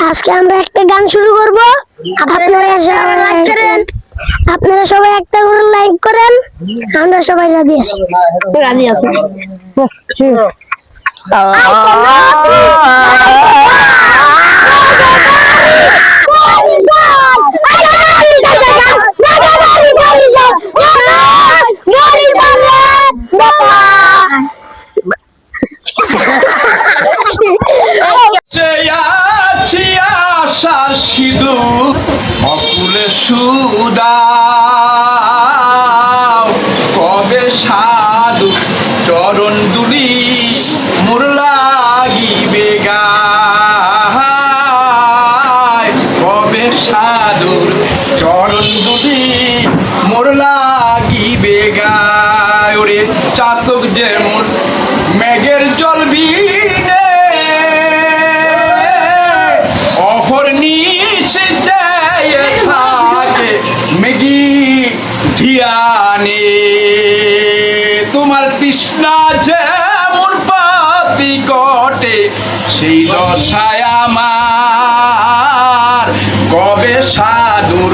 আজকে আমরা একটা গান শুরু করব। আপনারা সবাই একটা করে লাইক করেন। আমরা সবাই রাজি আছি। রাজি আছি। সিঁদুর অকুলে সুদাও কবে সাধু চরণ দুলি মোর লাগিবে গায় কবে সাধুর চরণ দুলি মোর লাগিবে গায় ওরে চাতক যেমন মেঘের জল বিনে ধিয়ানে তোমার তৃষ্ণা যেমন পাতি কটে সেই দশায় আমার কবে সাধুর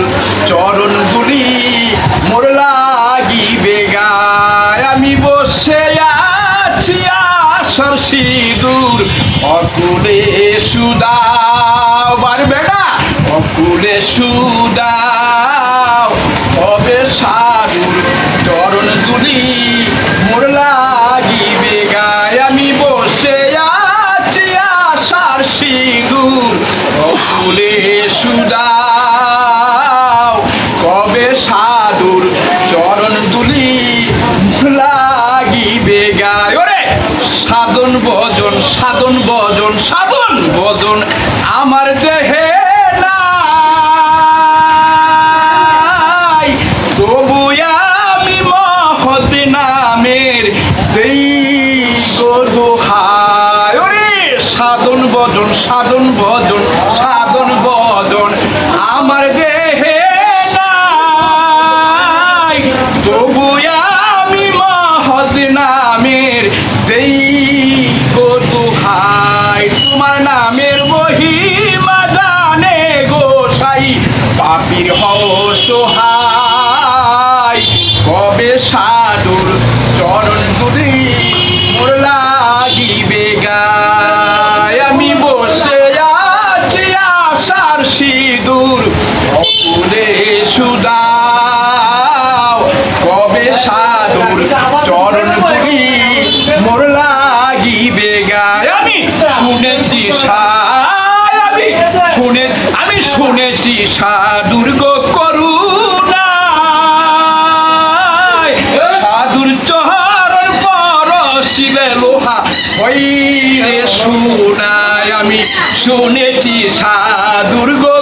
চরণ দুলি মোর লাগিবে গায় আমি বসে আছি আশার সিঁদুর অকুলে সুদাও বার বেটা অকুলে সুদাও কবে সাধুর চরণ দুলি মোর লাগিবে গায় আমি বসে আছি আশার সিঁদুর অকুলে সুদাও কবে সাধুর চরণ দুলি লাগিবে গায় ওরে সাধন ভজন সাধন ভজন সাধন ভজন আমার দেহে তবু আমি মহৎ নামের দেই গোহায় ওরে সাধন ভজন সাধন ভজন সাধন ভজন আমার দেহে নাই তবু আমি মহৎ নামের দেই গোহায় তোমার নামের মহিমা জানে গোসাই পাপীর হও সোহায় কবে সাধুর চরণ দুলি মোর লাগিবে গায় আমি বসে আছি আশার সিঁদুর অকুলে সুদাও কবে সাধুর চরণ দুলি মোর লাগিবে গায় আমি শুনেছি আমি শুনেছি সাধুর গো করুণা সাধুর চরণ পরশিলে লোহা হইরে শুনায় আমি শুনেছি সাধুর গো